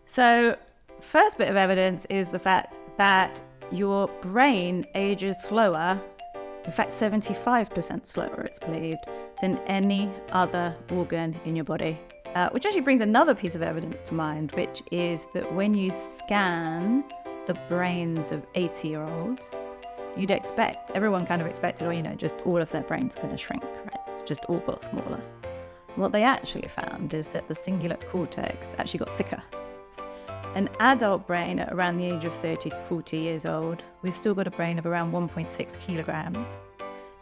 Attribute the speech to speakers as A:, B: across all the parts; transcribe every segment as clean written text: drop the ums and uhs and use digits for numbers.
A: So, first bit of evidence is the fact that your brain ages slower, in fact 75% slower it's believed, than any other organ in your body. Which actually brings another piece of evidence to mind, which is that when you scan the brains of 80-year-olds, you'd expect, everyone kind of expected, just all of their brains are going to shrink, right? It's just all got smaller. What they actually found is that the cingulate cortex actually got thicker. An adult brain at around the age of 30 to 40 years old, we've still got a brain of around 1.6 kilograms.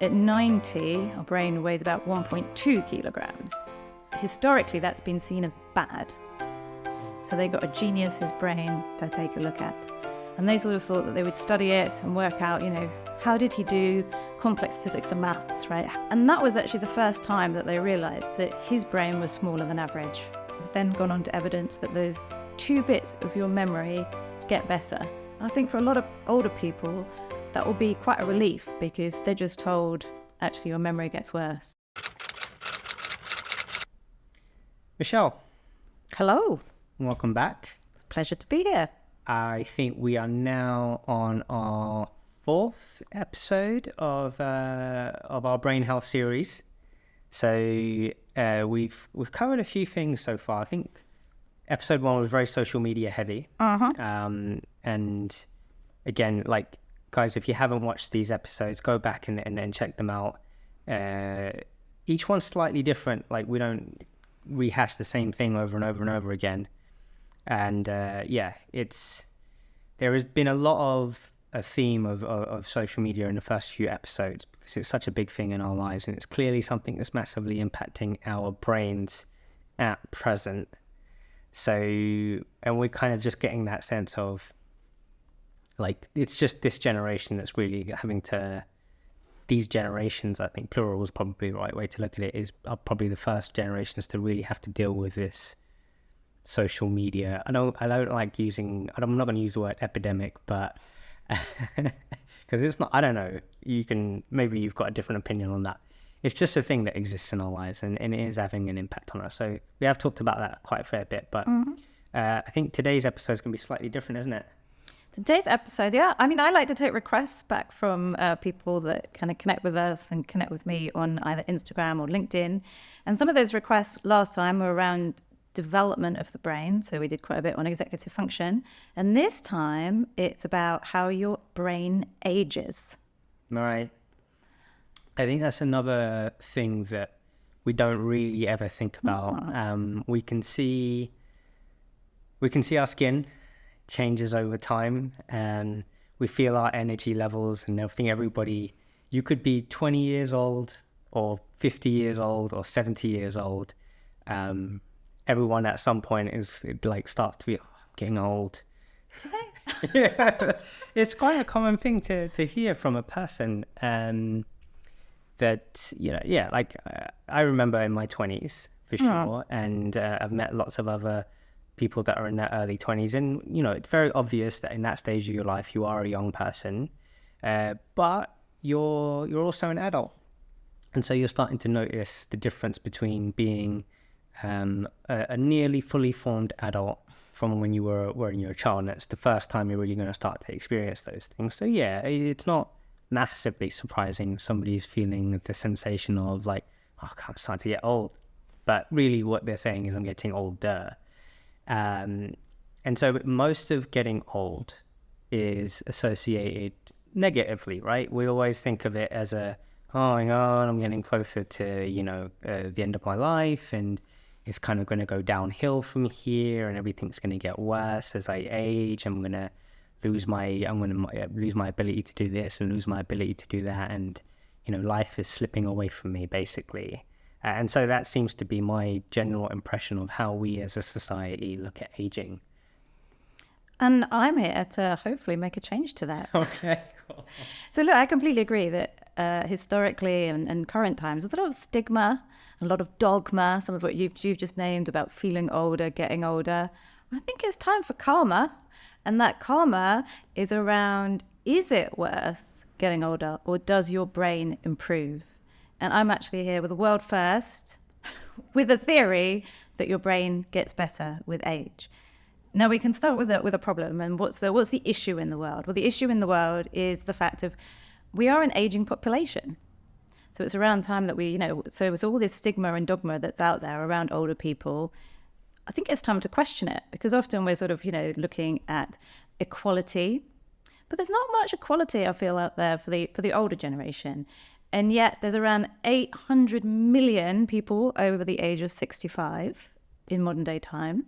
A: At 90, our brain weighs about 1.2 kilograms. Historically, that's been seen as bad. So they got a genius's brain to take a look at. And they sort of thought that they would study it and work out, how did he do complex physics and maths, right? And that was actually the first time that they realized that his brain was smaller than average. Then gone on to evidence that those 2 bits of your memory get better. I think for a lot of older people, that will be quite a relief because they're just told, actually, your memory gets worse.
B: Michelle.
A: Hello.
B: Welcome back.
A: It's a pleasure to be here.
B: I think we are now on our 4th episode of our brain health series. So we've covered a few things so far. I think episode 1 was very social media heavy. And again, guys, if you haven't watched these episodes, go back and check them out. Each one's slightly different. We don't rehash the same thing over and over and over again. And there has been a lot of a theme of social media in the first few episodes because it's such a big thing in our lives, and it's clearly something that's massively impacting our brains at present. So, and we're kind of just getting that sense of it's just this generation that's really having to, these generations, I think plural is probably the right way to look at it, are probably the first generations to really have to deal with this social media. I don't like using, I'm not going to use the word epidemic, but because it's not, I don't know, maybe you've got a different opinion on that. It's just a thing that exists in our lives, and it is having an impact on us. So we have talked about that quite a fair bit, but I think today's episode is going to be slightly different, isn't it?
A: Today's episode, yeah. I mean, I like to take requests back from people that kind of connect with us and connect with me on either Instagram or LinkedIn. And some of those requests last time were around development of the brain. So we did quite a bit on executive function. And this time it's about how your brain ages.
B: Right. I think that's another thing that we don't really ever think about. We can see our skin changes over time, and we feel our energy levels and everything. You could be 20 years old or 50 years old or 70 years old. Everyone at some point starts to be getting old. Yeah, it's quite a common thing to hear from a person. That I remember in my 20s for sure, and I've met lots of other people that are in their early 20s, and it's very obvious that in that stage of your life you are a young person, but you're also an adult, and so you're starting to notice the difference between being a nearly fully formed adult from when you were when you were a child, and that's the first time you're really going to start to experience those things. So yeah, it's not massively surprising somebody's feeling the sensation of I'm starting to get old, but really what they're saying is I'm getting older. And so most of getting old is associated negatively, right? We always think of it as oh my God, I'm getting closer to, the end of my life, and it's kind of going to go downhill from here, and everything's going to get worse as I age. I'm going to lose my ability to do this and lose my ability to do that, and life is slipping away from me, basically. And so that seems to be my general impression of how we as a society look at aging.
A: And I'm here to hopefully make a change to that.
B: Okay, cool.
A: So look, I completely agree that historically and current times, there's a lot of stigma, a lot of dogma, some of what you've just named about feeling older, getting older. I think it's time for karma. And that karma is around, is it worth getting older, or does your brain improve? And I'm actually here with a world first, with a theory that your brain gets better with age. Now we can start with a problem. And what's the issue in the world? Well, the issue in the world is the fact of we are an aging population. So it's around time that so it's all this stigma and dogma that's out there around older people. I think it's time to question it, because often we're sort of, looking at equality, but there's not much equality, I feel, out there for the older generation. And yet there's around 800 million people over the age of 65 in modern day time.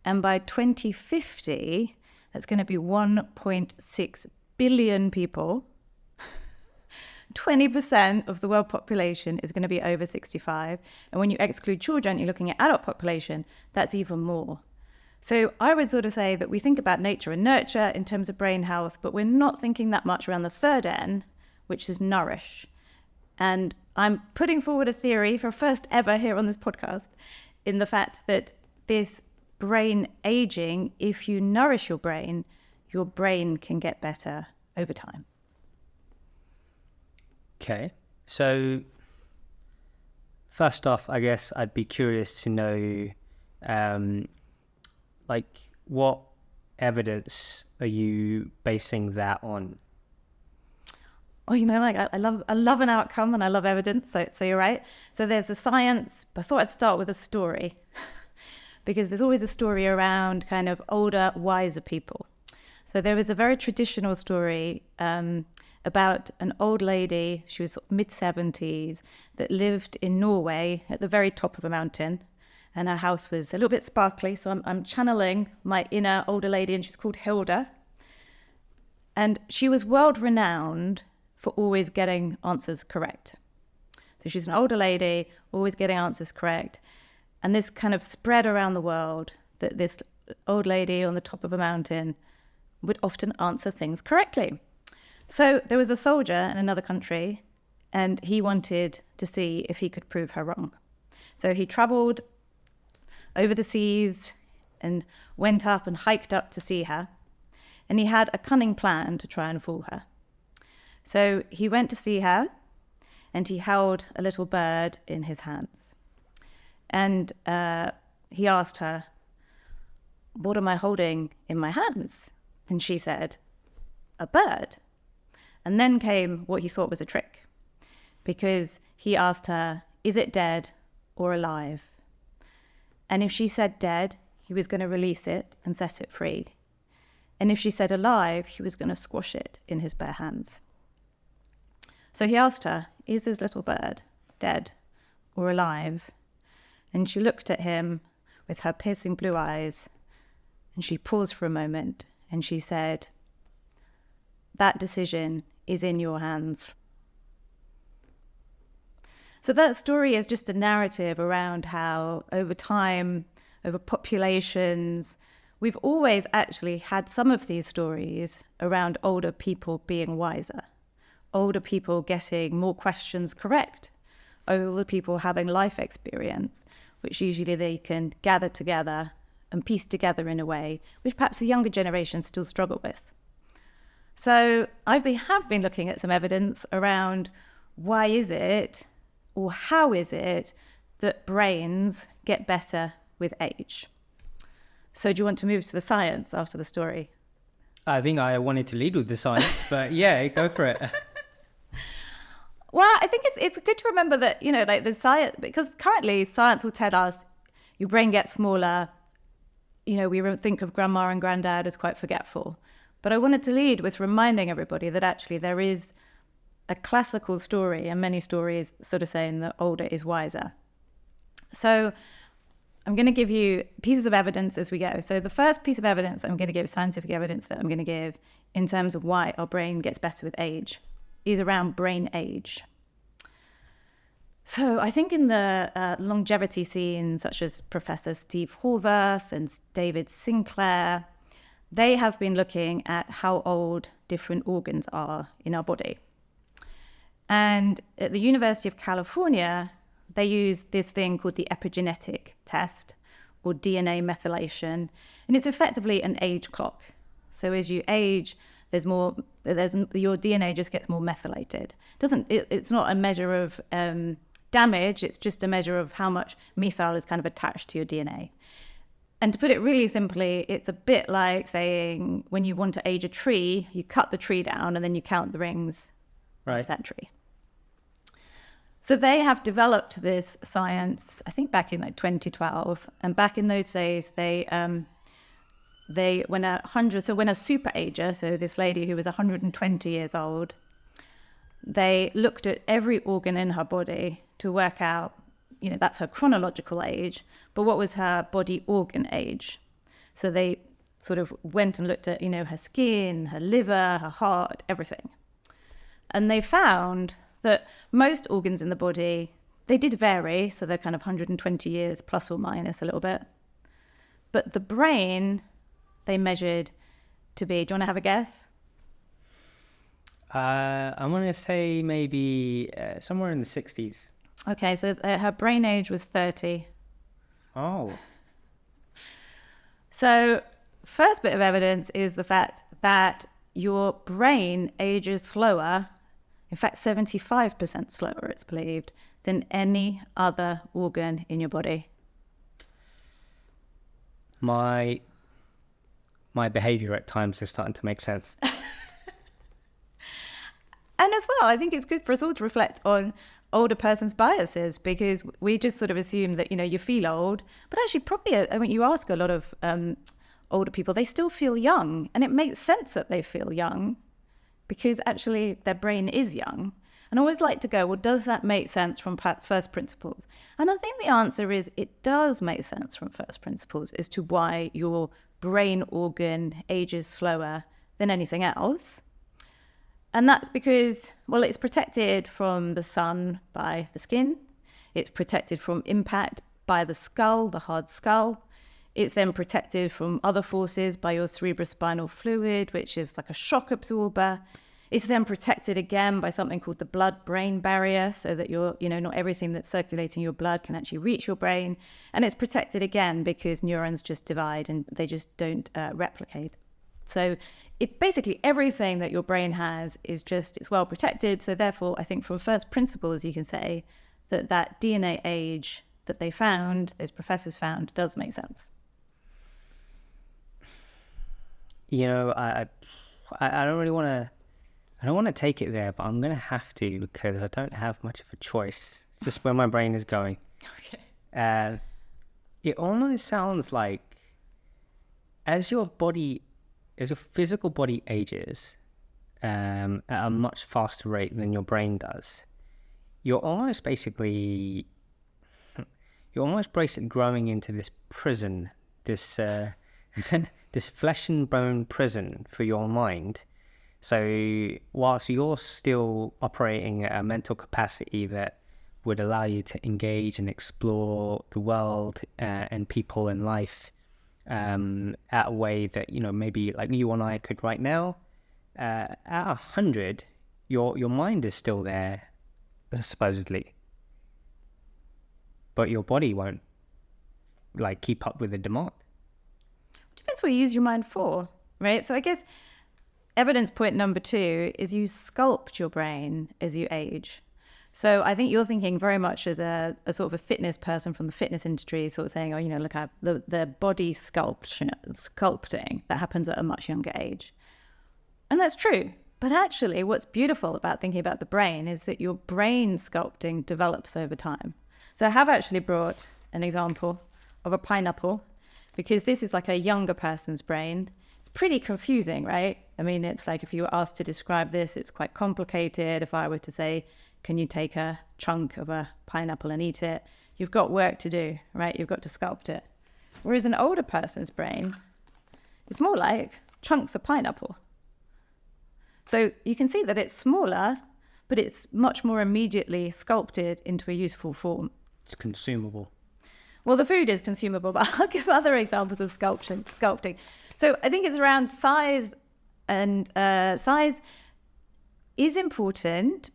A: And by 2050, that's going to be 1.6 billion people. 20% of the world population is going to be over 65. And when you exclude children, you're looking at adult population, that's even more. So I would sort of say that we think about nature and nurture in terms of brain health, but we're not thinking that much around the third N, which is nourish. And I'm putting forward a theory for first ever here on this podcast in the fact that this brain aging, if you nourish your brain can get better over time.
B: Okay, so first off, I guess I'd be curious to know, what evidence are you basing that on?
A: Oh, I love an outcome and I love evidence. So you're right. So there's the science, but I thought I'd start with a story because there's always a story around kind of older, wiser people. So there was a very traditional story about an old lady, she was mid-70s, that lived in Norway at the very top of a mountain. And her house was a little bit sparkly. So I'm channeling my inner older lady, and she's called Hilda. And she was world renowned for always getting answers correct. So she's an older lady, always getting answers correct. And this kind of spread around the world that this old lady on the top of a mountain would often answer things correctly. So there was a soldier in another country, and he wanted to see if he could prove her wrong. So he traveled over the seas and went up and hiked up to see her. And he had a cunning plan to try and fool her. So he went to see her, and he held a little bird in his hands. And he asked her, "What am I holding in my hands?" And she said, "A bird." And then came what he thought was a trick, because he asked her, "Is it dead or alive?" And if she said dead, he was going to release it and set it free. And if she said alive, he was going to squash it in his bare hands. So he asked her, "Is this little bird dead or alive?" And she looked at him with her piercing blue eyes, and she paused for a moment, and she said, "That decision is in your hands." So that story is just a narrative around how over time, over populations, we've always actually had some of these stories around older people being wiser, older people getting more questions correct, older people having life experience, which usually they can gather together and piece together in a way which perhaps the younger generation still struggle with. So have been looking at some evidence around why is it, or how is it, that brains get better with age? So do you want to move to the science after the story?
B: I think I wanted to lead with the science, but yeah, go for it.
A: Well, I think it's good to remember that, the science, because currently science will tell us your brain gets smaller. We think of grandma and granddad as quite forgetful. But I wanted to lead with reminding everybody that actually there is a classical story, and many stories sort of saying that older is wiser. So I'm going to give you pieces of evidence as we go. So the first piece of evidence I'm going to give, scientific evidence that I'm going to give in terms of why our brain gets better with age, is around brain age. So I think in the longevity scene, such as Professor Steve Horvath and David Sinclair, they have been looking at how old different organs are in our body. And at the University of California, they use this thing called the epigenetic test, or DNA methylation. And it's effectively an age clock. So as you age, your DNA just gets more methylated. It's not a measure of damage, it's just a measure of how much methyl is kind of attached to your DNA. And to put it really simply, it's a bit like saying when you want to age a tree, you cut the tree down and then you count the rings of that tree. So they have developed this science, I think back in like 2012. And back in those days, when a super ager, so this lady who was 120 years old, they looked at every organ in her body to work out, that's her chronological age, but what was her body organ age? So they sort of went and looked at, her skin, her liver, her heart, everything. And they found that most organs in the body, they did vary, so they're kind of 120 years plus or minus a little bit. But the brain, they measured to be, do you want to have a guess?
B: I'm going to say maybe somewhere in the 60s.
A: Okay, so her brain age was 30.
B: Oh.
A: So first bit of evidence is the fact that your brain ages slower, in fact 75% slower, it's believed, than any other organ in your body.
B: My behavior at times is starting to make sense.
A: And as well, I think it's good for us all to reflect on older person's biases, because we just sort of assume that, you feel old, but actually probably, you ask a lot of older people, they still feel young, and it makes sense that they feel young because actually their brain is young. And I always like to go, well, does that make sense from first principles? And I think the answer is it does make sense from first principles as to why your brain organ ages slower than anything else. And that's because, well, it's protected from the sun by the skin. It's protected from impact by the skull, the hard skull. It's then protected from other forces by your cerebrospinal fluid, which is like a shock absorber. It's then protected again by something called the blood-brain barrier, so that not everything that's circulating your blood can actually reach your brain. And it's protected again because neurons just divide and they just don't replicate. So it basically everything that your brain has is it's well protected. So therefore, I think from first principles, you can say that DNA age that they found, those professors found, does make sense.
B: I don't really want to, I don't want to take it there, but I'm going to have to because I don't have much of a choice. It's just where my brain is going.
A: Okay.
B: It almost sounds like as your physical body ages at a much faster rate than your brain does, you're almost basically growing into this prison, this this flesh and bone prison for your mind. So whilst you're still operating at a mental capacity that would allow you to engage and explore the world and people and life at a way that, maybe like you and I could right now, at 100, your mind is still there, supposedly. But your body won't, keep up with the demand.
A: Depends what you use your mind for, right? So I guess evidence point number 2 is you sculpt your brain as you age. So I think you're thinking very much as a sort of a fitness person from the fitness industry, sort of saying, look at the body sculpting that happens at a much younger age. And that's true. But actually, what's beautiful about thinking about the brain is that your brain sculpting develops over time. So I have actually brought an example of a pineapple, because this is like a younger person's brain. It's pretty confusing, right? It's like if you were asked to describe this, it's quite complicated. If I were to say, can you take a chunk of a pineapple and eat it? You've got work to do, right? You've got to sculpt it. Whereas an older person's brain, it's more like chunks of pineapple. So you can see that it's smaller, but it's much more immediately sculpted into a useful form.
B: It's consumable.
A: Well, the food is consumable, but I'll give other examples of sculpting. So I think it's around size, and size is important,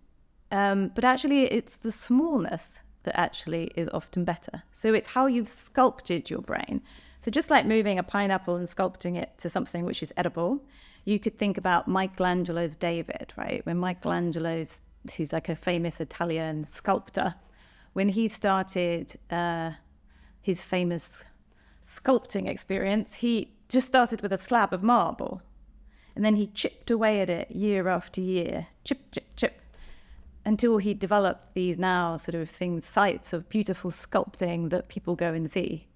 A: but actually it's the smallness that actually is often better. So it's how you've sculpted your brain. So just like moving a pineapple and sculpting it to something which is edible, you could think about Michelangelo's David, right? When Michelangelo's, who's like a famous Italian sculptor, when he started his famous sculpting experience, he just started with a slab of marble. And then he chipped away at it year after year, chip, chip, chip, until he developed these now sort of sites of beautiful sculpting that people go and see.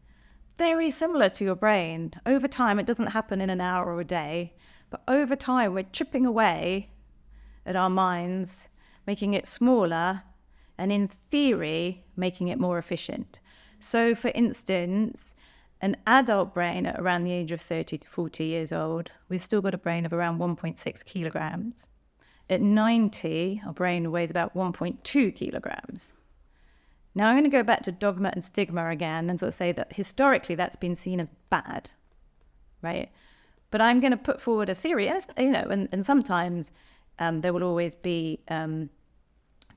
A: Very similar to your brain. Over time, it doesn't happen in an hour or a day, but over time, we're chipping away at our minds, making it smaller, and in theory, making it more efficient. So, for instance, an adult brain at around the age of 30 to 40 years old, we've still got a brain of around 1.6 kilograms. At 90, our brain weighs about 1.2 kilograms. Now, I'm going to go back to dogma and stigma again and sort of say that historically that's been seen as bad, right? But I'm going to put forward a theory, and sometimes there will always be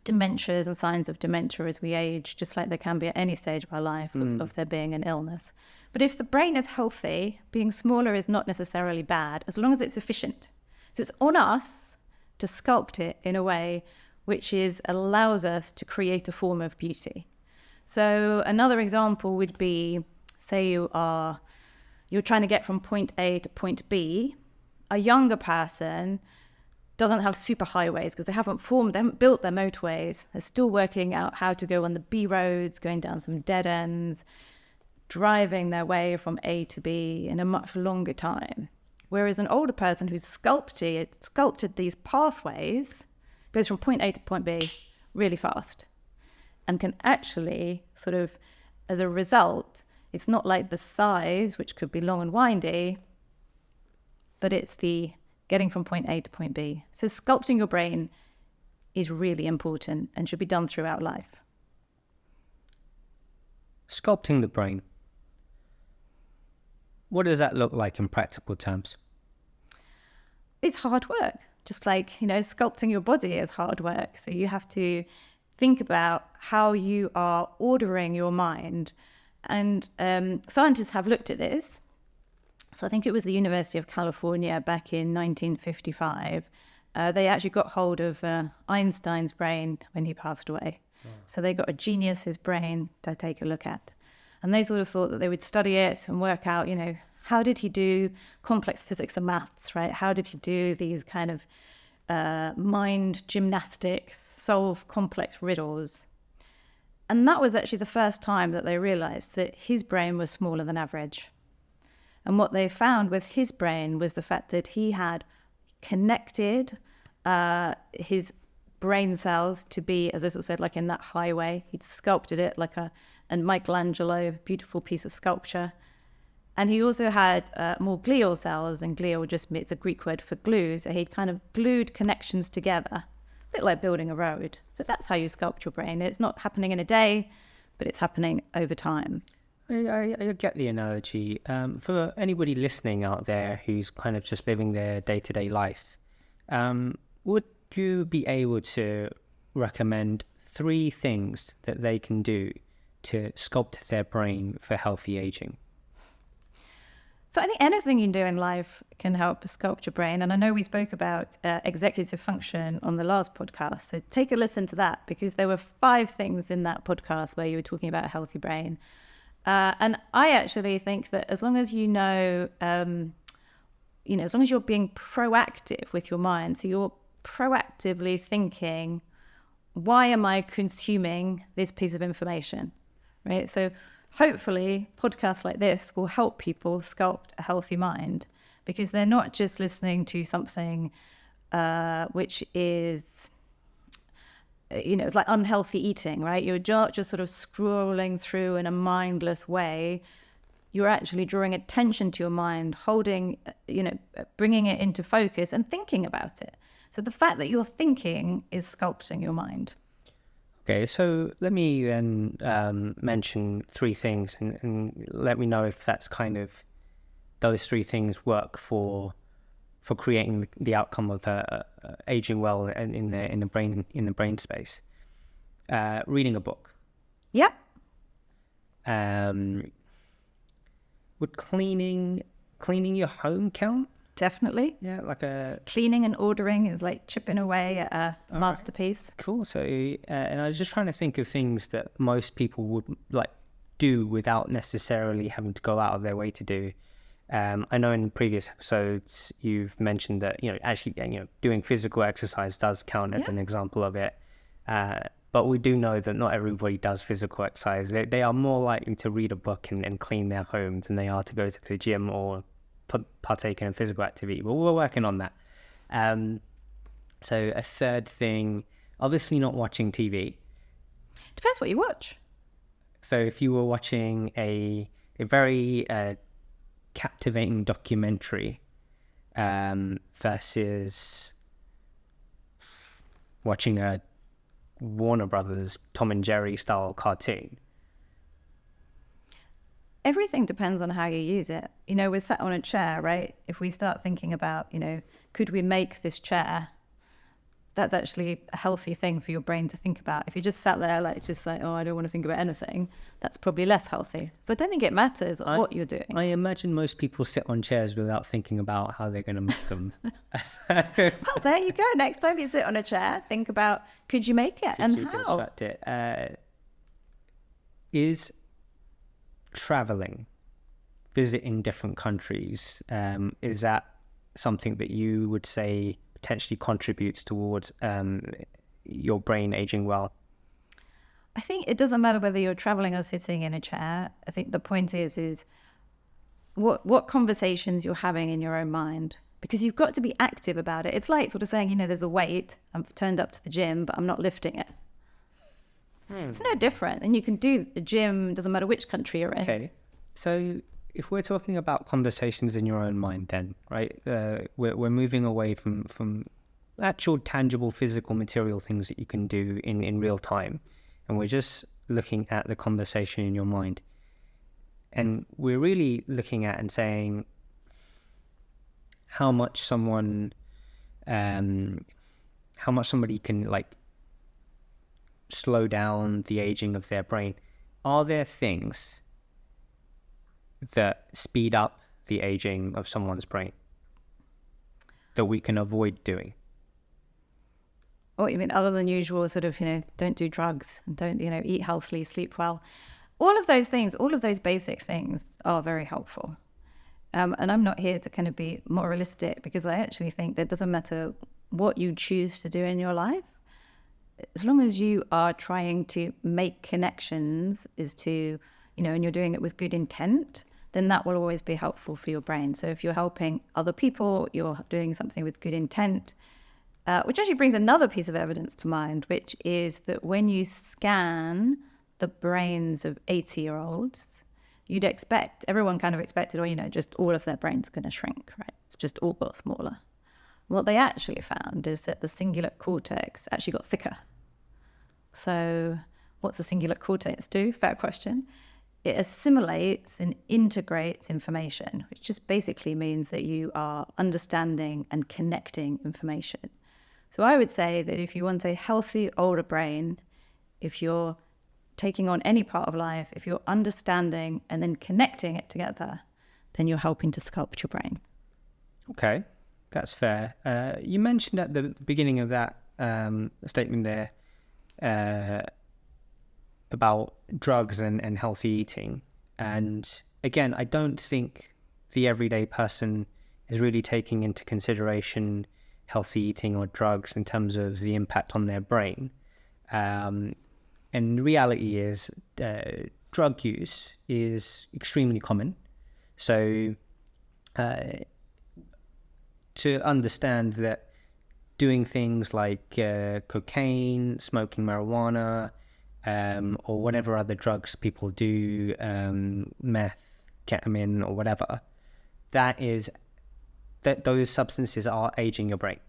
A: dementias and signs of dementia as we age, just like there can be at any stage of our life of there being an illness. But if the brain is healthy, being smaller is not necessarily bad, as long as it's efficient. So it's on us to sculpt it in a way which allows us to create a form of beauty. So another example would be, say you're trying to get from point A to point B. A younger person doesn't have super highways because they haven't built their motorways. They're still working out how to go on the B roads, going down some dead ends, driving their way from A to B in a much longer time. Whereas an older person who's sculpted these pathways goes from point A to point B really fast and can actually sort of, as a result, it's not like the size, which could be long and windy, but it's the getting from point A to point B. So sculpting your brain is really important and should be done throughout life.
B: Sculpting the brain. What does that look like in practical terms?
A: It's hard work. Just like, sculpting your body is hard work. So you have to think about how you are ordering your mind. And scientists have looked at this. So I think it was the University of California back in 1955. They actually got hold of Einstein's brain when he passed away. Wow. So they got a genius's brain to take a look at. And they sort of thought that they would study it and work out, how did he do complex physics and maths, right? How did he do these kind of mind gymnastics, solve complex riddles? And that was actually the first time that they realized that his brain was smaller than average. And what they found with his brain was the fact that he had connected his brain cells to be, as I sort of said, like in that highway. He'd sculpted it like a Michelangelo, beautiful piece of sculpture. And he also had more glial cells, and glial it's a Greek word for glue. So he'd kind of glued connections together, a bit like building a road. So that's how you sculpt your brain. It's not happening in a day, but it's happening over time.
B: I get the analogy. For anybody listening out there who's kind of just living their day-to-day life, would you be able to recommend 3 things that they can do to sculpt their brain for healthy aging?
A: So I think anything you do in life can help sculpt your brain. And I know we spoke about executive function on the last podcast. So take a listen to that, because there were 5 things in that podcast where you were talking about a healthy brain. And I actually think that as long as as long as you're being proactive with your mind, so you're proactively thinking, why am I consuming this piece of information, right? So hopefully podcasts like this will help people sculpt a healthy mind, because they're not just listening to something which is, it's like unhealthy eating, right? You're just sort of scrolling through in a mindless way. You're actually drawing attention to your mind, holding, bringing it into focus and thinking about it. So the fact that you're thinking is sculpting your mind.
B: Okay, so let me then mention 3 things and let me know if that's kind of, those 3 things work for creating the outcome of aging well in the brain space. Reading a book.
A: Yeah.
B: Would cleaning your home count?
A: Definitely.
B: Yeah, like
A: cleaning and ordering is like chipping away at a masterpiece.
B: Cool. So, and I was just trying to think of things that most people would like do without necessarily having to go out of their way to do. I know in previous episodes you've mentioned that actually doing physical exercise does count as an example of it. But we do know that not everybody does physical exercise. They are more likely to read a book and clean their home than they are to go to the gym or partake in a physical activity. But we're working on that. So a third thing, obviously not watching TV.
A: Depends what you watch.
B: So if you were watching a very captivating documentary versus watching a Warner Brothers Tom and Jerry style cartoon.
A: Everything depends on how you use it. We're sat on a chair, right? If we start thinking about, could we make this chair? That's actually a healthy thing for your brain to think about. If you just sat there oh, I don't want to think about anything, that's probably less healthy. So I don't think it matters what you're doing.
B: I imagine most people sit on chairs without thinking about how they're going to make them.
A: Well, there you go. Next time you sit on a chair, think about, could you make it and how?
B: Construct it. Is traveling, visiting different countries, is that something that you would say potentially contributes towards your brain aging well?
A: I think it doesn't matter whether you're traveling or sitting in a chair. I think the point is what conversations you're having in your own mind, because you've got to be active about it. It's like sort of saying, there's a weight, I've turned up to the gym, but I'm not lifting it. It's no different. And you can do the gym, doesn't matter which country you're in.
B: Okay. So if we're talking about conversations in your own mind then, right, we're moving away from actual tangible physical material things that you can do in real time, and we're just looking at the conversation in your mind. And we're really looking at and saying how much somebody can slow down the aging of their brain. Are there things that speed up the aging of someone's brain that we can avoid doing?
A: What you mean, other than usual sort of, don't do drugs and don't, eat healthily, sleep well. All of those things, all of those basic things are very helpful. And I'm not here to kind of be moralistic, because I actually think that it doesn't matter what you choose to do in your life, as long as you are trying to make connections and you're doing it with good intent, then that will always be helpful for your brain. So if you're helping other people, you're doing something with good intent, which actually brings another piece of evidence to mind, which is that when you scan the brains of 80-year-olds, everyone kind of expected, just all of their brains going to shrink, right? It's just all got smaller. What they actually found is that the cingulate cortex actually got thicker. So what's the cingulate cortex do? Fair question. It assimilates and integrates information, which just basically means that you are understanding and connecting information. So I would say that if you want a healthy older brain, if you're taking on any part of life, if you're understanding and then connecting it together, then you're helping to sculpt your brain.
B: Okay, that's fair. You mentioned at the beginning of that statement there about drugs and healthy eating. And again, I don't think the everyday person is really taking into consideration healthy eating or drugs in terms of the impact on their brain. And the reality is drug use is extremely common. So to understand that doing things like cocaine, smoking marijuana, or whatever other drugs people do, meth, ketamine, or whatever, those substances are aging your brain.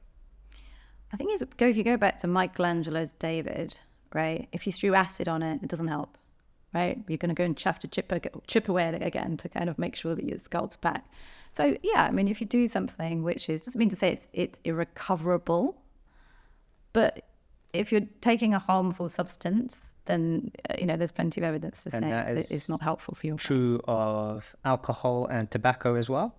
A: I think if you go back to Michelangelo's David, right? If you threw acid on it, it doesn't help, right? You're going to go and have to chip away at it again to kind of make sure that your sculpt's back. So yeah, I mean, if you do something which doesn't mean to say it's irrecoverable, but if you're taking a harmful substance, then there's plenty of evidence to say that it's not helpful for your brain.
B: True of alcohol and tobacco as well.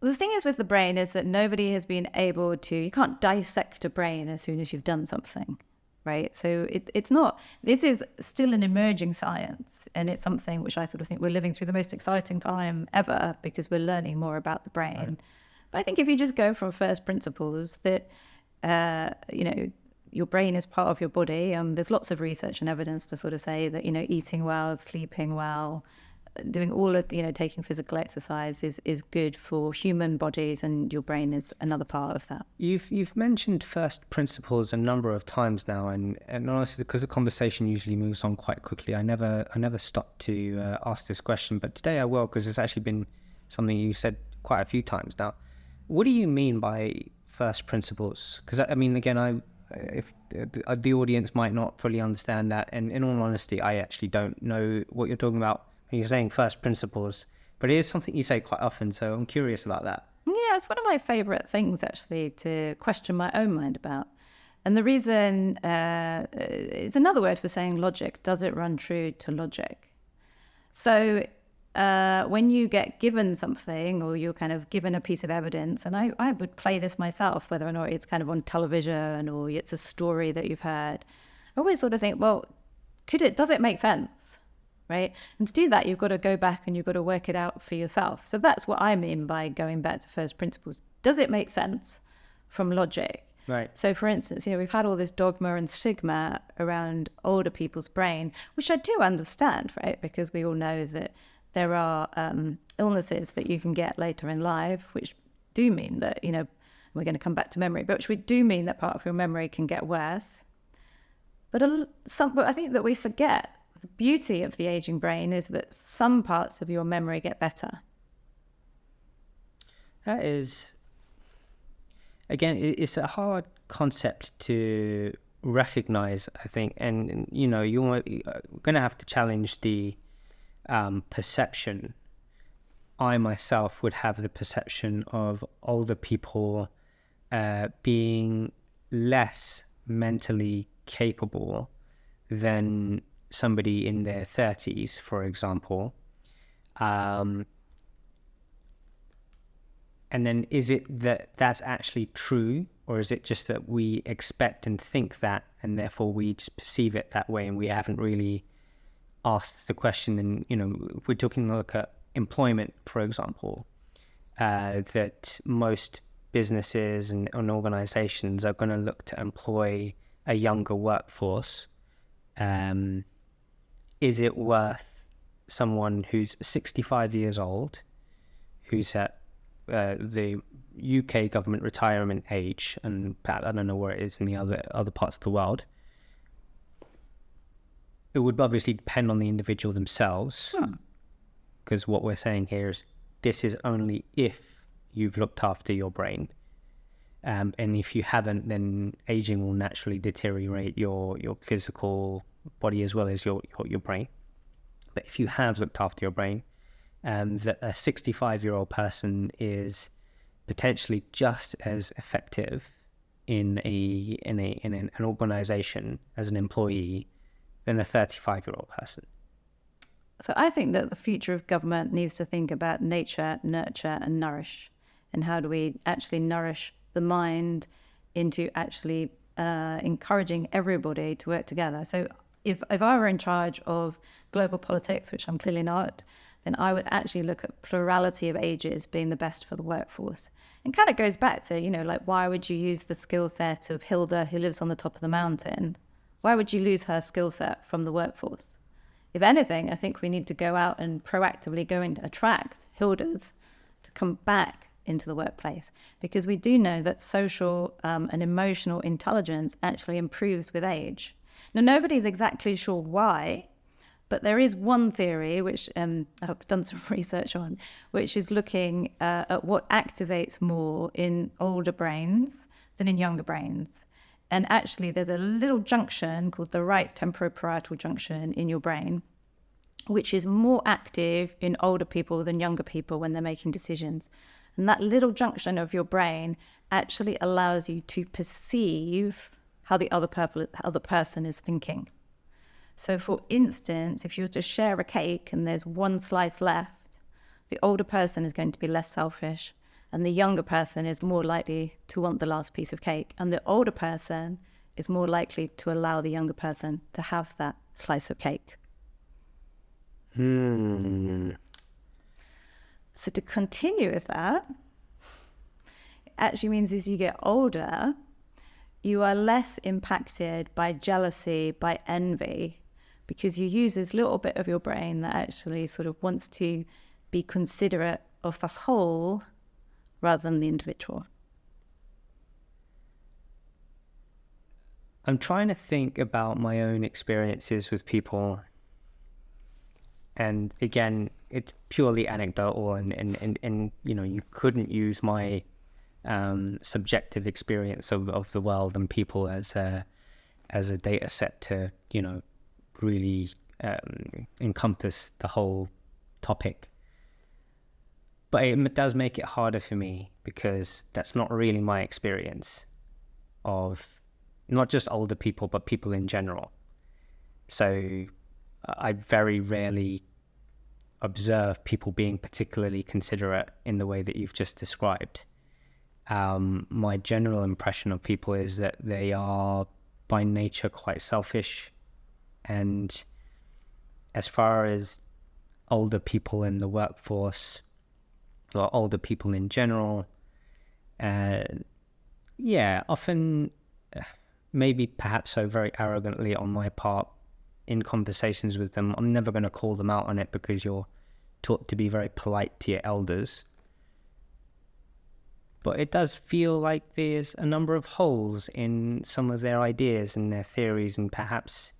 A: The thing is with the brain is that nobody has been able to, you can't dissect a brain as soon as you've done something. right? So it's not, this is still an emerging science, and it's something which I sort of think we're living through the most exciting time ever because we're learning more about the brain. Right. But I think if you just go from first principles that, your brain is part of your body, there's lots of research and evidence to sort of say that, eating well, sleeping well, doing all of, taking physical exercise is good for human bodies, and your brain is another part of that.
B: You've mentioned first principles a number of times now, and honestly, because the conversation usually moves on quite quickly, I never stop to ask this question, but today I will, because it's actually been something you've said quite a few times now. What do you mean by first principles? Because I mean, again, if the audience might not fully understand that, and in all honesty, I actually don't know what you're talking about when you're saying first principles, but it is something you say quite often, so I'm curious about that.
A: Yeah, it's one of my favourite things, actually, to question my own mind about. And the reason, it's another word for saying logic. Does it run true to logic? So when you get given something, or you're kind of given a piece of evidence, and I would play this myself, whether or not it's kind of on television or it's a story that you've heard, I always sort of think, well, does it make sense? Right? And to do that, you've got to go back and you've got to work it out for yourself. So that's what I mean by going back to first principles. Does it make sense from logic?
B: Right.
A: So for instance, we've had all this dogma and stigma around older people's brain, which I do understand, right? Because we all know that there are illnesses that you can get later in life, which do mean that, we're going to come back to memory, but which we do mean that part of your memory can get worse. But I think that we forget the beauty of the aging brain is that some parts of your memory get better.
B: That is, again, it's a hard concept to recognize, I think, and you're going to have to challenge the perception. I myself would have the perception of older people being less mentally capable than somebody in their 30s, for example. And then is it that that's actually true, or is it just that we expect and think that, and therefore we just perceive it that way, and we haven't really asked the question? And if we're talking like employment, for example, that most businesses and organizations are going to look to employ a younger workforce. Is it worth someone who's 65 years old, who's at the UK government retirement age, and perhaps I don't know where it is in the other parts of the world? It would obviously depend on the individual themselves, because what we're saying here is this is only if you've looked after your brain. And if you haven't, then aging will naturally deteriorate your physical body as well as your brain. But if you have looked after your brain, that a 65-year-old person is potentially just as effective in an organization as an employee than a 35-year-old person.
A: So I think that the future of government needs to think about nature, nurture, and nourish. And how do we actually nourish the mind into actually encouraging everybody to work together? So if I were in charge of global politics, which I'm clearly not, then I would actually look at plurality of ages being the best for the workforce. And kind of goes back to, why would you use the skill set of Hilda, who lives on the top of the mountain? Why would you lose her skill set from the workforce? If anything, I think we need to go out and proactively go and attract Hildas to come back into the workplace, because we do know that social and emotional intelligence actually improves with age. Now, nobody's exactly sure why, but there is one theory, which I've done some research on, which is looking at what activates more in older brains than in younger brains. And actually, there's a little junction called the right temporoparietal junction in your brain, which is more active in older people than younger people when they're making decisions. And that little junction of your brain actually allows you to perceive how the other person is thinking. So for instance, if you were to share a cake and there's one slice left, the older person is going to be less selfish, and the younger person is more likely to want the last piece of cake. And the older person is more likely to allow the younger person to have that slice of cake. So to continue with that, it actually means as you get older, you are less impacted by jealousy, by envy, because you use this little bit of your brain that actually sort of wants to be considerate of the whole rather than the individual.
B: I'm trying to think about my own experiences with people. And again, it's purely anecdotal, and you know, you couldn't use my subjective experience of the world and people as a data set to, you know, really encompass the whole topic. But it does make it harder for me because that's not really my experience of not just older people, but people in general. So I very rarely observe people being particularly considerate in the way that you've just described. My general impression of people is that they are by nature quite selfish. And as far as older people in the workforce, or older people in general, often, maybe perhaps so very arrogantly on my part, in conversations with them, I'm never going to call them out on it because you're taught to be very polite to your elders. But it does feel like there's a number of holes in some of their ideas and their theories, and perhaps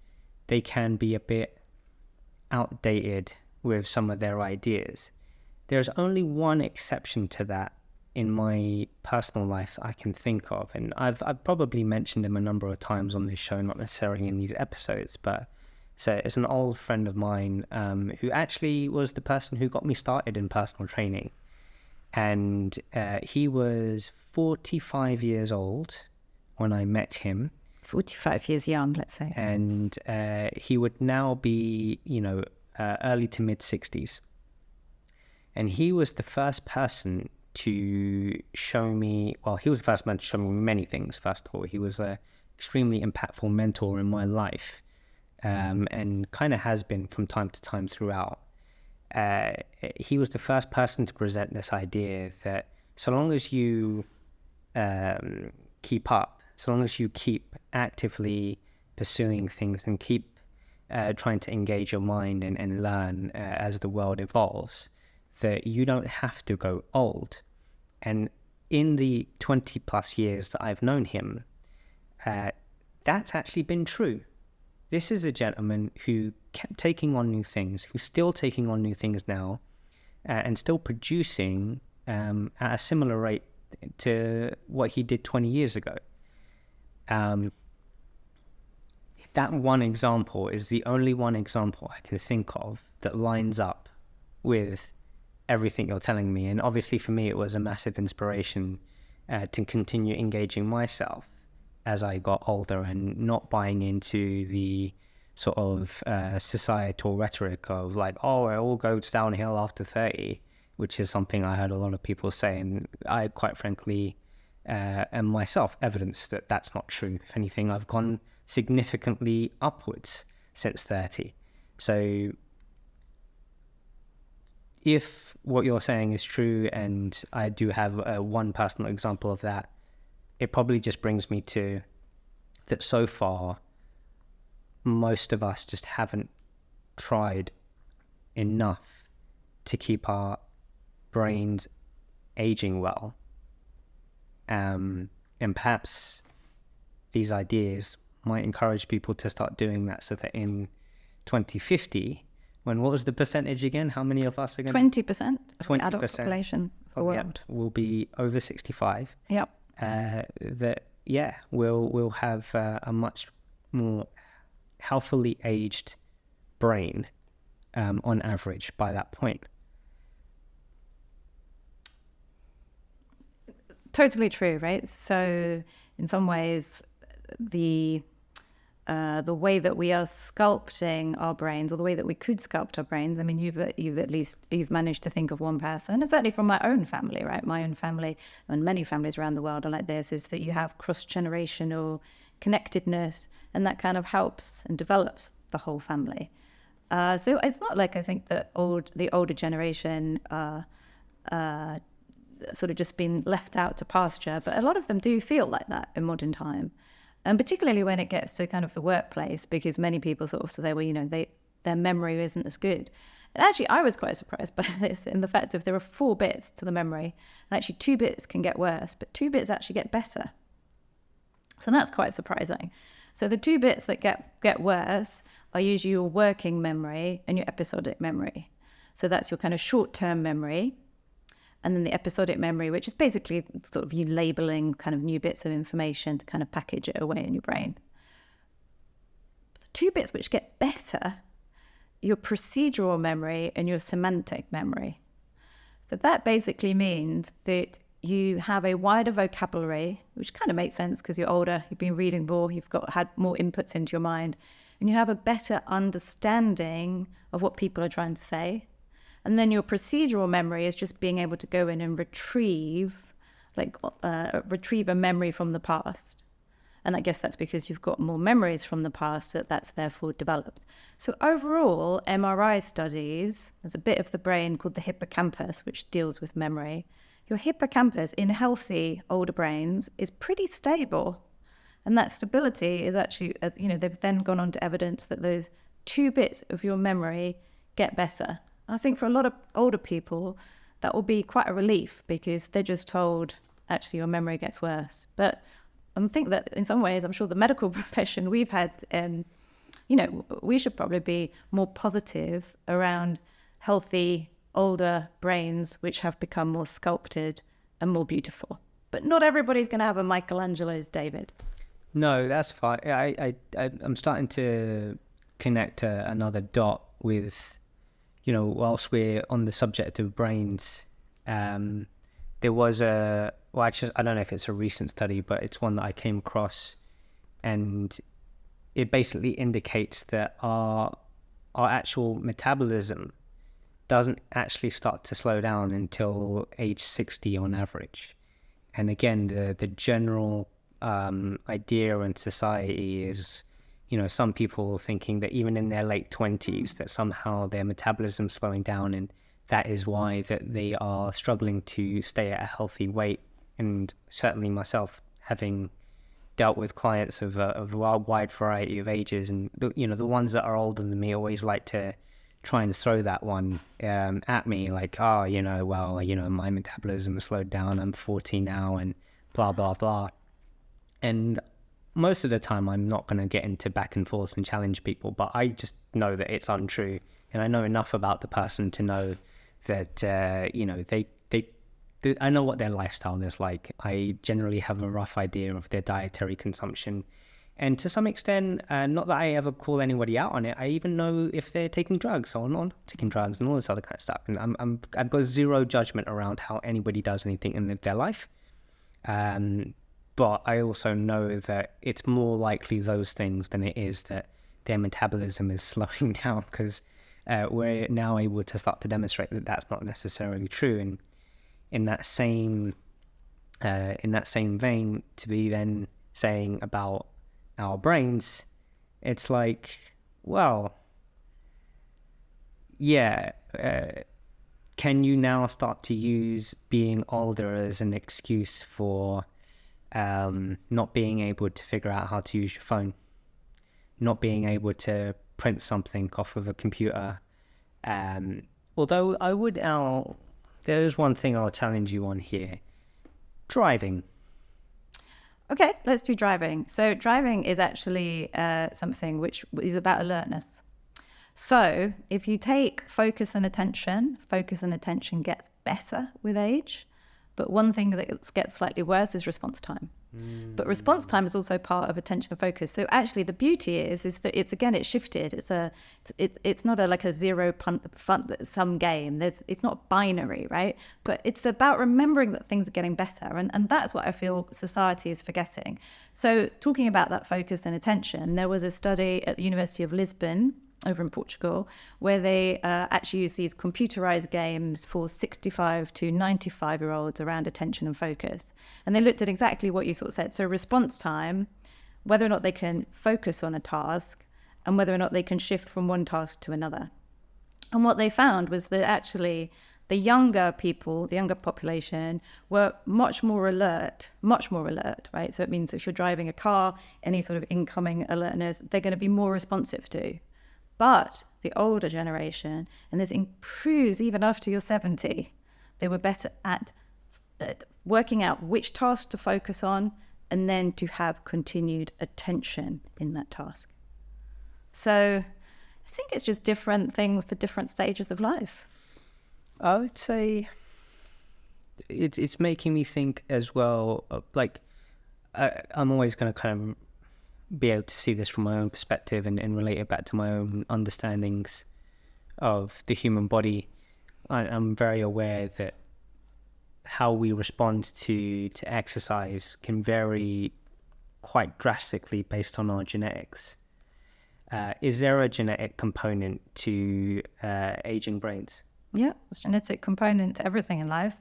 B: they can be a bit outdated with some of their ideas. There's only one exception to that in my personal life that I can think of, and I've probably mentioned him a number of times on this show, not necessarily in these episodes, but so it's an old friend of mine who actually was the person who got me started in personal training. And he was 45 years old when I met him.
A: 45 years young, let's say.
B: And he would now be, you know, early to mid 60s. And he was the first person to show me, well, he was the first man to show me many things, first of all. He was an extremely impactful mentor in my life, and kind of has been from time to time throughout. He was the first person to present this idea that so long as you keep up, so long as you keep actively pursuing things and keep trying to engage your mind and learn as the world evolves, that you don't have to go old. And in the 20 plus years that I've known him, that's actually been true. This is a gentleman who kept taking on new things, who's still taking on new things now, and still producing at a similar rate to what he did 20 years ago. That one example is the only one example I can think of that lines up with everything you're telling me. And obviously for me, it was a massive inspiration to continue engaging myself as I got older and not buying into the sort of societal rhetoric of like, oh, it all goes downhill after 30, which is something I heard a lot of people say. And I quite frankly am myself evidence that that's not true. If anything, I've gone significantly upwards since 30. So if what you're saying is true, and I do have one personal example of that, it probably just brings me to that so far, most of us just haven't tried enough to keep our brains aging well. And perhaps these ideas might encourage people to start doing that, so that in 2050, when, what was the percentage again? How many of us are going to...
A: 20% of the adult population of the world
B: will be over 65.
A: Yep.
B: We'll have a much more healthily aged brain on average by that point.
A: Totally true, right? So in some ways, the way that we are sculpting our brains, or the way that we could sculpt our brains, I mean, you've managed to think of one person, and certainly from my own family, right? My own family and many families around the world are like this, is that you have cross-generational connectedness, and that kind of helps and develops the whole family. So it's not like I think that the older generation sort of just been left out to pasture, but a lot of them do feel like that in modern time. And particularly when it gets to kind of the workplace, because many people sort of say, well, their memory isn't as good. And actually, I was quite surprised by this in the fact of there are 4 bits to the memory, and actually 2 bits can get worse, but 2 bits actually get better. So that's quite surprising. So the 2 bits that get worse are usually your working memory and your episodic memory. So that's your kind of short-term memory, and then the episodic memory, which is basically sort of you labeling kind of new bits of information to kind of package it away in your brain. The 2 bits which get better, your procedural memory and your semantic memory. So that basically means that you have a wider vocabulary, which kind of makes sense because you're older, you've been reading more, had more inputs into your mind, and you have a better understanding of what people are trying to say. And then your procedural memory is just being able to go in and retrieve a memory from the past. And I guess that's because you've got more memories from the past that's therefore developed. So overall, MRI studies, there's a bit of the brain called the hippocampus, which deals with memory. Your hippocampus in healthy older brains is pretty stable. And that stability is actually, they've then gone on to evidence that those 2 bits of your memory get better. I think for a lot of older people, that will be quite a relief because they're just told, actually, your memory gets worse. But I think that in some ways, I'm sure the medical profession we've had, we should probably be more positive around healthy, older brains, which have become more sculpted and more beautiful. But not everybody's going to have a Michelangelo's David.
B: No, that's fine. I'm starting to connect another dot with, whilst we're on the subject of brains, there was I don't know if it's a recent study, but it's one that I came across, and it basically indicates that our actual metabolism doesn't actually start to slow down until age 60 on average. And again, the general idea in society is, some people thinking that even in their late 20s, that somehow their metabolism's slowing down, and that is why that they are struggling to stay at a healthy weight. And certainly myself, having dealt with clients of a wide variety of ages, and the ones that are older than me always like to try and throw that one at me, like, my metabolism has slowed down, I'm 40 now, and blah, blah, blah. And most of the time I'm not going to get into back and forth and challenge people, but I just know that it's untrue. And I know enough about the person to know that, I know what their lifestyle is like. I generally have a rough idea of their dietary consumption. And to some extent, not that I ever call anybody out on it, I even know if they're taking drugs or not taking drugs and all this other kind of stuff. And I've got zero judgment around how anybody does anything and live their life. But I also know that it's more likely those things than it is that their metabolism is slowing down, because we're now able to start to demonstrate that that's not necessarily true. And in that same vein, to be then saying about our brains, it's like, well, yeah, can you now start to use being older as an excuse for not being able to figure out how to use your phone, not being able to print something off of a computer? Although I would there is one thing I'll challenge you on here: driving.
A: Okay, let's do driving. So driving is actually something which is about alertness. So if you take focus and attention gets better with age. But one thing that gets slightly worse is response time. But response time is also part of attention and focus. So actually the beauty is that it's shifted. It's not like a zero sum game. It's not binary, right? But it's about remembering that things are getting better. And that's what I feel society is forgetting. So talking about that focus and attention, there was a study at the University of Lisbon over in Portugal, where they actually use these computerized games for 65 to 95-year-olds around attention and focus. And they looked at exactly what you sort of said. So response time whether or not they can focus on a task and whether or not they can shift from one task to another. And what they found was that actually the younger people, the younger population, were much more alert, right? So it means if you're driving a car, any sort of incoming alertness, they're going to be more responsive to. But the older generation, and this improves even after you're 70, they were better at working out which task to focus on and then to have continued attention in that task. So I think it's just different things for different stages of life.
B: I would say it's making me think as well, like I'm always going to kind of be able to see this from my own perspective and relate it back to my own understandings of the human body. I'm very aware that how we respond to exercise can vary quite drastically based on our genetics. Is there a genetic component to aging brains?
A: Yeah, there's a genetic component to everything in life.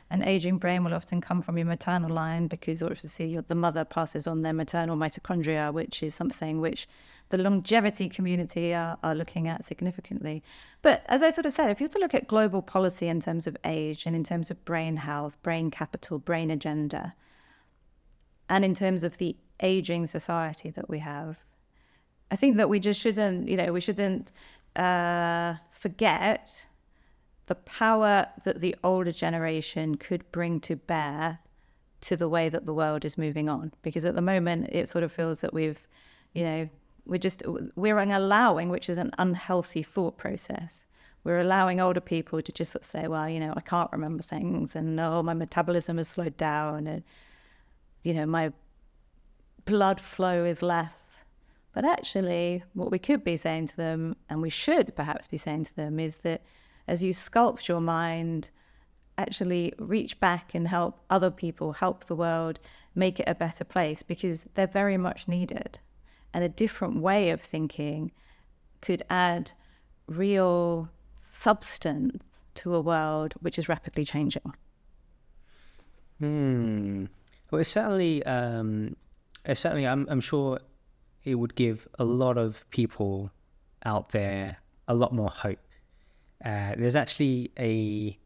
A: An aging brain will often come from your maternal line because obviously the mother passes on their maternal mitochondria, which is something which the longevity community are looking at significantly. But as I sort of said, if you were to look at global policy in terms of age and in terms of brain health, brain capital, brain agenda, and in terms of the aging society that we have, I think that we just shouldn't, we shouldn't forget the power that the older generation could bring to bear to the way that the world is moving on. Because at the moment, it sort of feels that we're allowing, which is an unhealthy thought process. We're allowing older people to just sort of say, well, I can't remember things, and my metabolism has slowed down, and, my blood flow is less. But actually, what we could be saying to them, and we should perhaps be saying to them, is that as you sculpt your mind, actually reach back and help other people, help the world, make it a better place, because they're very much needed. And a different way of thinking could add real substance to a world which is rapidly changing.
B: Well, it's certainly, I'm sure it would give a lot of people out there a lot more hope. There's actually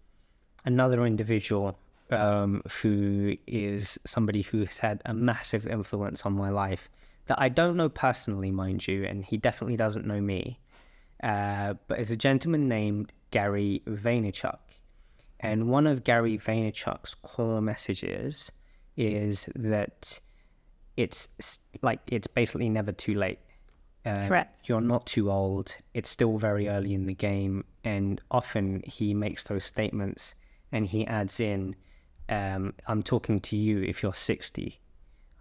B: another individual who is somebody who's had a massive influence on my life that I don't know personally, mind you, and he definitely doesn't know me. But it's a gentleman named Gary Vaynerchuk. And one of Gary Vaynerchuk's core messages is that it's basically never too late.
A: Correct.
B: You're not too old. It's still very early in the game. And often he makes those statements and he adds in, I'm talking to you if you're 60.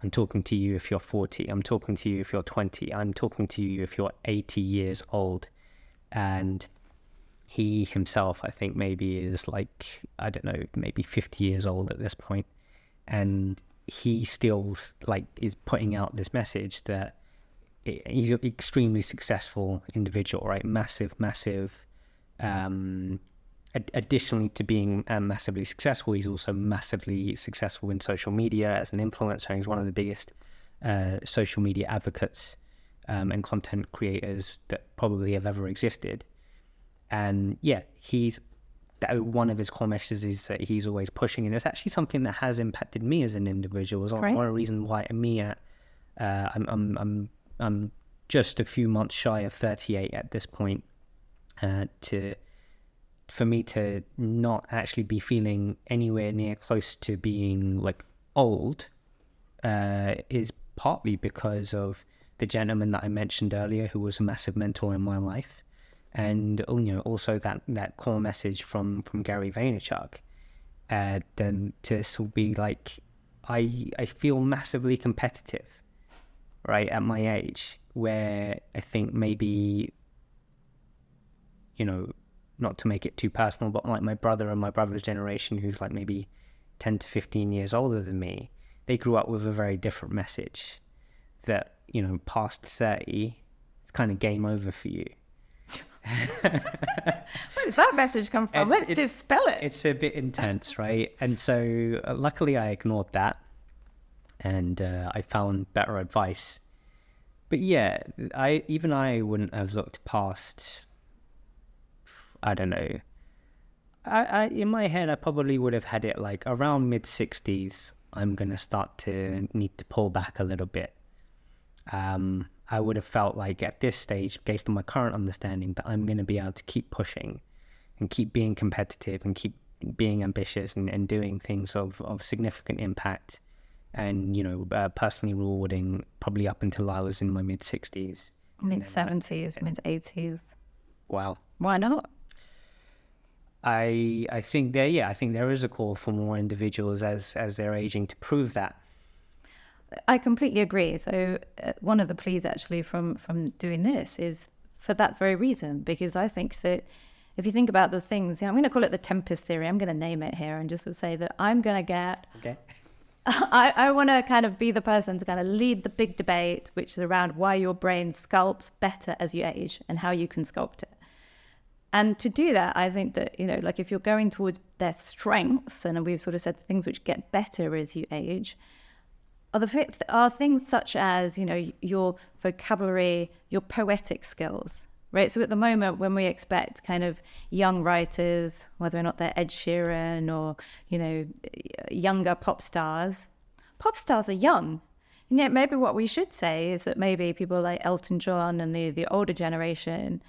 B: I'm talking to you if you're 40. I'm talking to you if you're 20. I'm talking to you if you're 80 years old. And he himself, I think, maybe is maybe 50 years old at this point. And he still is putting out this message that he's an extremely successful individual, right? Massive. Additionally to being massively successful, he's also massively successful in social media as an influencer. He's one of the biggest social media advocates and content creators that probably have ever existed. And yeah, one of his core messages is that he's always pushing, and it's actually something that has impacted me as an individual. It's one of the reasons why I'm just a few months shy of 38 at this point. For me to not actually be feeling anywhere near close to being old is partly because of the gentleman that I mentioned earlier, who was a massive mentor in my life, and also that core message from Gary Vaynerchuk. Then to sort of be I feel massively competitive, right, at my age, where I think maybe, not to make it too personal, but my brother and my brother's generation, who's maybe 10 to 15 years older than me, they grew up with a very different message that, past 30, it's kind of game over for you.
A: Where did that message come from? Let's dispel it.
B: It's a bit intense, right? And so luckily I ignored that, and I found better advice But yeah, I wouldn't have looked past, I don't know. I in my head, I probably would have had it like around mid-60s. I'm gonna start to need to pull back a little bit. I would have felt like at this stage, based on my current understanding, that I'm gonna be able to keep pushing and keep being competitive and keep being ambitious and doing things of significant impact and, personally rewarding probably up until I was in my mid-60s.
A: Mid-70s, mid-80s.
B: Wow.
A: Why not?
B: I think there is a call for more individuals as they're aging to prove that.
A: I completely agree. So one of the pleas actually from doing this is for that very reason, because I think that if you think about the things, I'm going to call it the Tempest theory. I'm going to name it here and just to say that I'm going to get...
B: Okay.
A: I want to kind of be the person to kind of lead the big debate, which is around why your brain sculpts better as you age and how you can sculpt it. And to do that, I think that, like if you're going towards their strengths, and we've sort of said things which get better as you age, are things such as, your vocabulary, your poetic skills, right? So at the moment, when we expect kind of young writers, whether or not they're Ed Sheeran or, younger pop stars are young. And yet maybe what we should say is that maybe people like Elton John and the older generation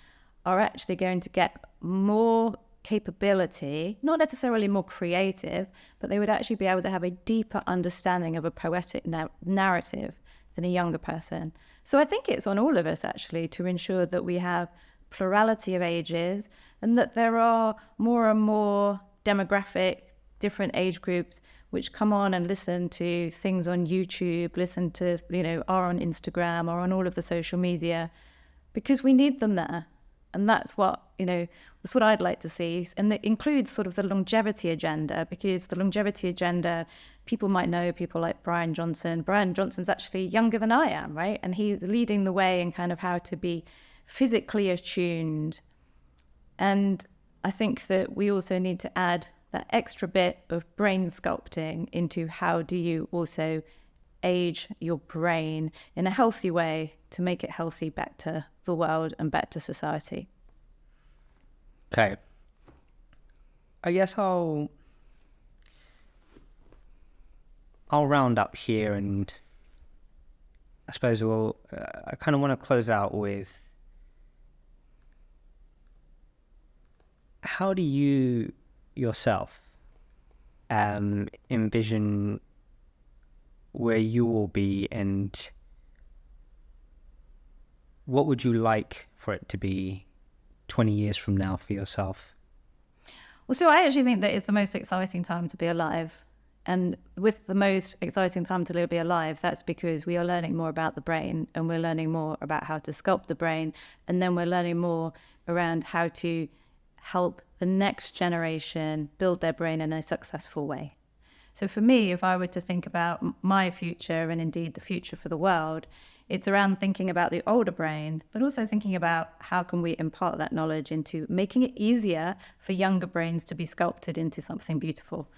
A: are actually going to get more capability, not necessarily more creative, but they would actually be able to have a deeper understanding of a poetic narrative than a younger person. So I think it's on all of us actually to ensure that we have plurality of ages and that there are more and more demographic, different age groups which come on and listen to things on YouTube, listen to, are on Instagram or on all of the social media, because we need them there. And that's what I'd like to see. And that includes sort of the longevity agenda, because the longevity agenda, people might know people like Brian Johnson. Brian Johnson's actually younger than I am, right? And he's leading the way in kind of how to be physically attuned. And I think that we also need to add that extra bit of brain sculpting into how do you also age your brain in a healthy way to make it healthy back to the world and back to society.
B: Okay. I guess I'll round up here, and I suppose I kind of want to close out with, how do you yourself envision where you will be, and what would you like for it to be 20 years from now for yourself?
A: Well, so I actually think that it's the most exciting time to be alive. And with the most exciting time to be alive, that's because we are learning more about the brain, and we're learning more about how to sculpt the brain. And then we're learning more around how to help the next generation build their brain in a successful way. So for me, if I were to think about my future and indeed the future for the world, it's around thinking about the older brain, but also thinking about how can we impart that knowledge into making it easier for younger brains to be sculpted into something beautiful.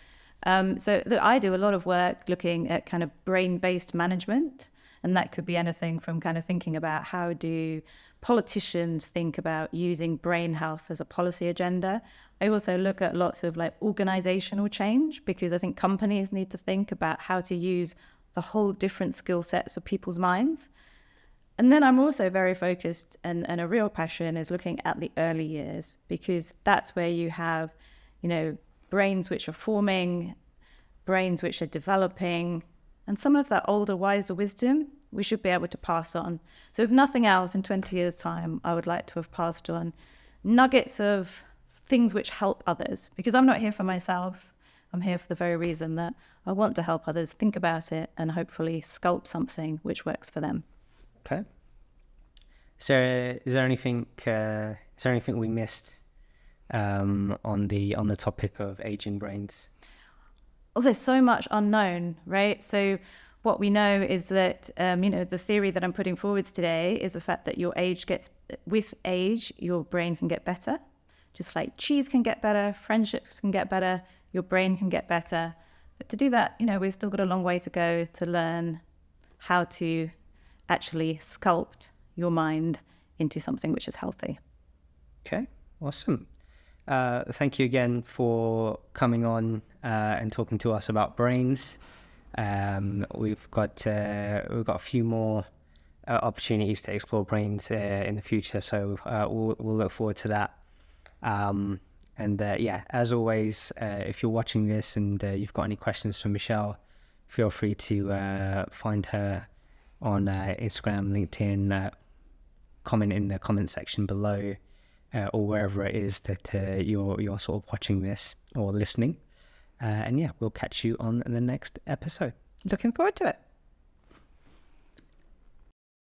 A: So look, I do a lot of work looking at kind of brain-based management, and that could be anything from kind of thinking about how do politicians think about using brain health as a policy agenda. I also look at lots of like organizational change, because I think companies need to think about how to use the whole different skill sets of people's minds. And then I'm also very focused, and a real passion is looking at the early years, because that's where you have, brains which are forming, brains which are developing, and some of that older, wiser wisdom we should be able to pass on. So if nothing else, in 20 years' time, I would like to have passed on nuggets of things which help others, because I'm not here for myself. I'm here for the very reason that I want to help others think about it and hopefully sculpt something which works for them.
B: Okay. So is there anything we missed on the topic of aging brains?
A: Well, there's so much unknown, right? So what we know is that, the theory that I'm putting forward today is the fact that with age, your brain can get better. Just like cheese can get better, friendships can get better, your brain can get better. But to do that, we've still got a long way to go to learn how to actually sculpt your mind into something which is healthy.
B: Okay, awesome. Thank you again for coming on and talking to us about brains. We've got a few more opportunities to explore brains in the future, so we'll look forward to that. As always, if you're watching this and you've got any questions for Michelle, feel free to find her on Instagram, LinkedIn, comment in the comment section below, or wherever it is that you're sort of watching this or listening. We'll catch you on the next episode.
A: Looking forward to it.